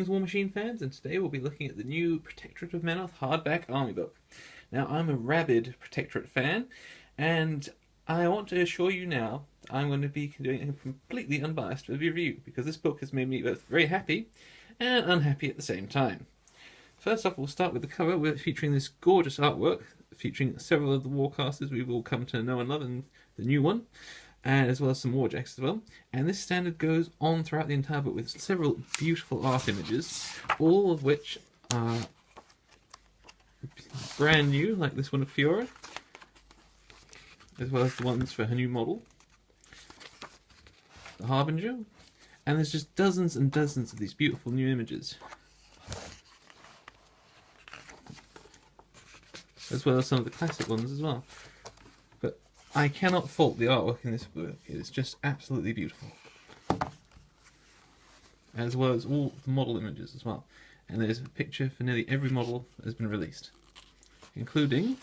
Warmachine fans, and today we'll be looking at the new Protectorate of Menoth hardback army book. Now, I'm a rabid Protectorate fan, and I want to assure you now I'm going to be doing a completely unbiased review because this book has made me both very happy and unhappy at the same time. First off, we'll start with the cover. We're featuring this gorgeous artwork featuring several of the warcasters we've all come to know and love, and the new one, and as well as some warjacks as well. And this standard goes on throughout the entire book with several beautiful art images, all of which are brand new, like this one of Fiora, as well as the ones for her new model, the Harbinger. And there's just dozens and dozens of these beautiful new images, as well as some of the classic ones as well. But I cannot fault the artwork in this book. It is just absolutely beautiful, as well as all the model images as well. And there's a picture for nearly every model that has been released, including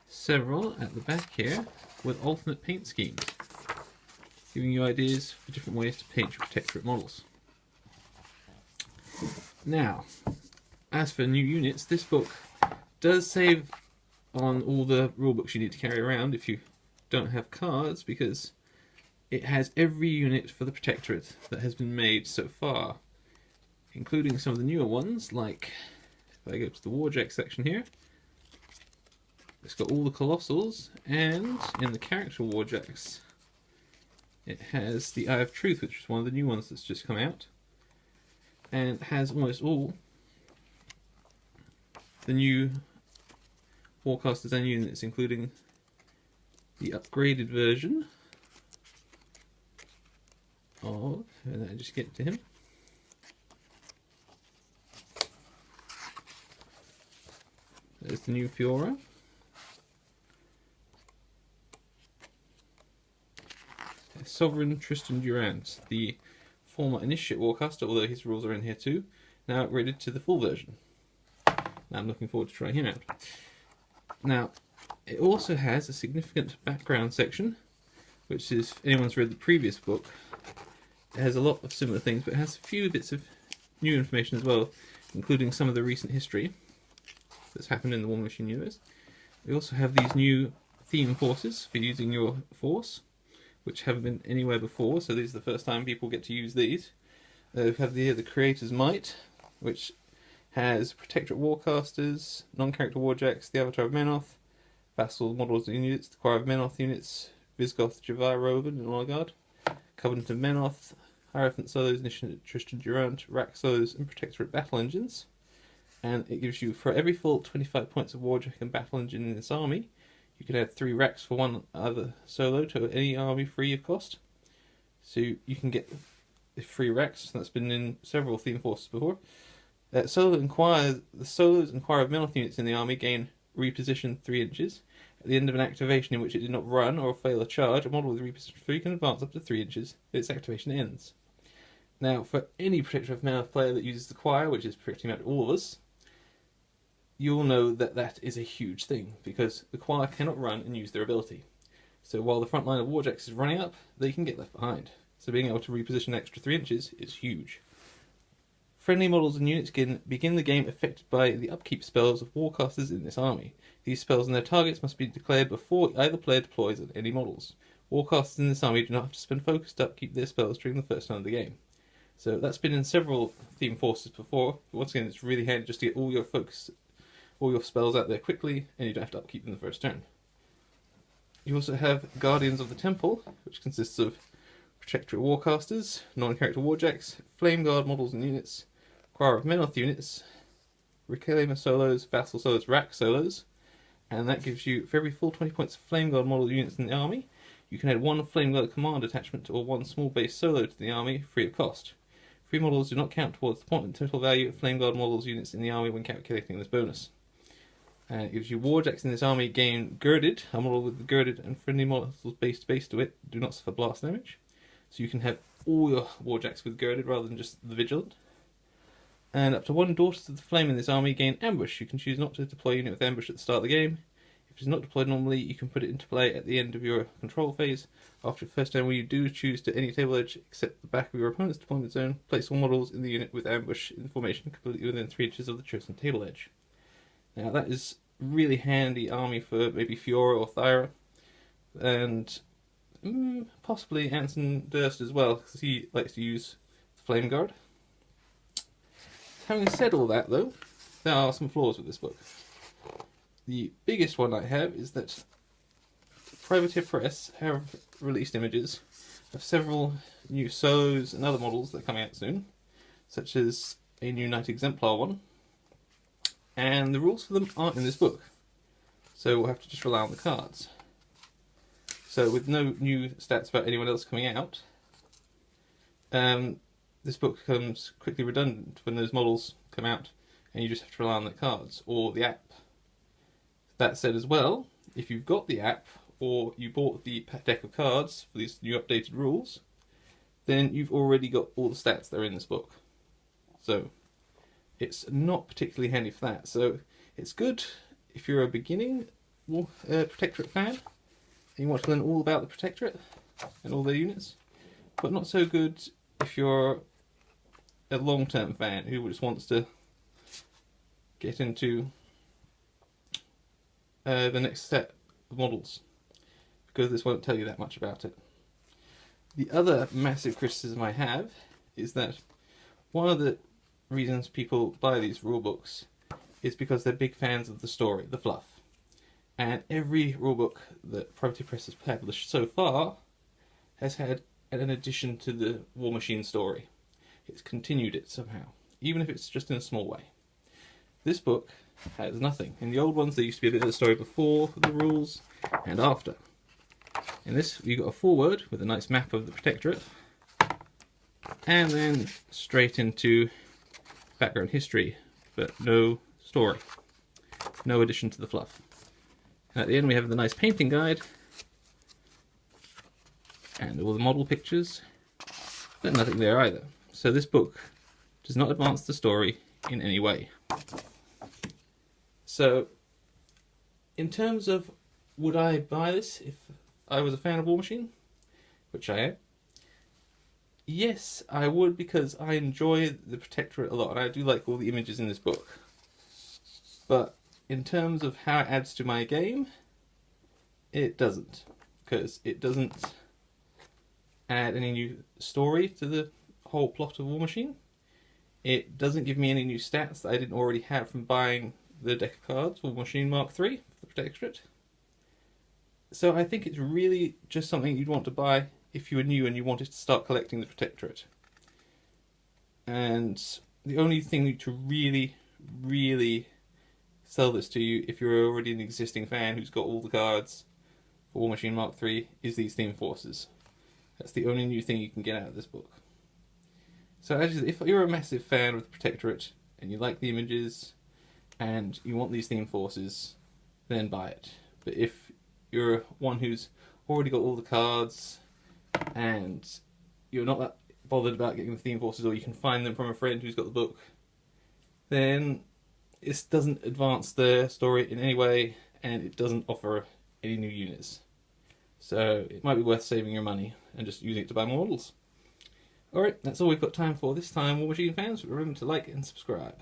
several at the back here with alternate paint schemes, giving you ideas for different ways to paint your Protectorate models. Now, as for new units, this book does save on all the rulebooks you need to carry around if you don't have cards, because it has every unit for the Protectorate that has been made so far, including some of the newer ones, like, if I go to the Warjack section here, it's got all the Colossals, and in the character Warjacks, it has the Eye of Truth, which is one of the new ones that's just come out, and has almost all the new Warcasters and units, including the upgraded version of, and I just get to him, there's the new Fiora, Sovereign Tristan Durant, the former Initiate Warcaster, although his rules are in here too, now upgraded to the full version. Now I'm looking forward to trying him out. Now, it also has a significant background section, which is, if anyone's read the previous book, it has a lot of similar things, but it has a few bits of new information as well, including some of the recent history that's happened in the Warmachine universe. We also have these new theme forces for using your force, which haven't been anywhere before, so this is the first time people get to use these. We have the Creator's Might, which has Protectorate Warcasters, non-character Warjacks, the Avatar of Menoth, Vassal Models units, the Choir of Menoth units, Visgoth, Javai, Rovan, and Olagard, Covenant of Menoth, Hierophant Solos, Initiate Tristan Durant, Rack Solos, and Protectorate Battle Engines. And it gives you, for every full 25 points of Warjack and Battle Engine in this army, you can add 3 racks for one other solo to any army free of cost. So you can get 3 racks. That's been in several theme forces before. The Solos and Choir of Menoth units in the army gain reposition 3 inches. At the end of an activation in which it did not run or fail a charge, a model with reposition 3 can advance up to 3 inches if its activation ends. Now, for any Protector of Menoth player that uses the Choir, which is pretty much all of us, you'll know that that is a huge thing, because the Choir cannot run and use their ability. So while the front line of Warjacks is running up, they can get left behind. So being able to reposition an extra 3 inches is huge. Friendly models and units can begin the game affected by the upkeep spells of Warcasters in this army. These spells and their targets must be declared before either player deploys any models. Warcasters in this army do not have to spend focus to upkeep their spells during the first turn of the game. So that's been in several theme forces before, but once again it's really handy just to get all your focus, all your spells out there quickly, and you don't have to upkeep them the first turn. You also have Guardians of the Temple, which consists of Protectorate Warcasters, non-character Warjacks, Flame Guard models and units, Choir of Menoth units, Reclaimer Solos, Vassal Solos, Rack Solos, and that gives you, for every full 20 points of Flame Guard model units in the army, you can add 1 Flame Guard command attachment or 1 small base solo to the army, free of cost. Free models do not count towards the point and total value of Flame Guard models units in the army when calculating this bonus. And it gives you Warjacks in this army gain Girded, a model with the Girded and friendly models base to it do not suffer blast damage. So you can have all your Warjacks with Girded rather than just the Vigilant. And up to 1 Daughters of the Flame in this army gain Ambush. You can choose not to deploy a unit with Ambush at the start of the game. If which is not deployed normally. You can put it into play at the end of your control phase. After your first turn, when you do choose to any table edge except the back of your opponent's deployment zone, place all models in the unit with ambush in formation completely within 3 inches of the chosen table edge. Now that is really handy army for maybe Fiora or Thyra, and possibly Anson Durst as well, because he likes to use Flame Guard. Having said all that though, there are some flaws with this book. The biggest one I have is that Privateer Press have released images of several new solos and other models that are coming out soon, such as a new Knight Exemplar one, and the rules for them aren't in this book, so we'll have to just rely on the cards. So with no new stats about anyone else coming out, this book becomes quickly redundant when those models come out and you just have to rely on the cards or the app. That said as well, if you've got the app or you bought the deck of cards for these new updated rules, then you've already got all the stats that are in this book. So it's not particularly handy for that. So it's good if you're a beginning Protectorate fan and you want to learn all about the Protectorate and all their units, but not so good if you're a long-term fan who just wants to get into the next set of models, because this won't tell you that much about it. The other massive criticism I have is that one of the reasons people buy these rulebooks is because they're big fans of the story, the fluff. And every rulebook that Privateer Press has published so far has had an addition to the Warmachine story. It's continued it somehow, even if it's just in a small way. This book has nothing. In the old ones there used to be a bit of the story before the rules and after. In this you've got a foreword with a nice map of the Protectorate, and then straight into background history, but no story. No addition to the fluff. And at the end we have the nice painting guide and all the model pictures, but nothing there either. So this book does not advance the story in any way. So in terms of would I buy this if I was a fan of Warmachine, which I am, yes I would, because I enjoy the Protectorate a lot and I do like all the images in this book. But in terms of how it adds to my game, it doesn't, because it doesn't add any new story to the whole plot of Warmachine. It doesn't give me any new stats that I didn't already have from buying the deck of cards, Warmachine Mark III, for the Protectorate. So I think it's really just something you'd want to buy if you were new and you wanted to start collecting the Protectorate. And the only thing to really, really sell this to you, if you're already an existing fan who's got all the cards for Warmachine Mark III, is these theme forces. That's the only new thing you can get out of this book. So if you're a massive fan of the Protectorate and you like the images and you want these theme forces, then buy it. But if you're one who's already got all the cards and you're not that bothered about getting the theme forces, or you can find them from a friend who's got the book, then this doesn't advance the story in any way and it doesn't offer any new units. So it might be worth saving your money and just using it to buy more models. Alright, that's all we've got time for this time, Warmachine fans. Remember to like and subscribe.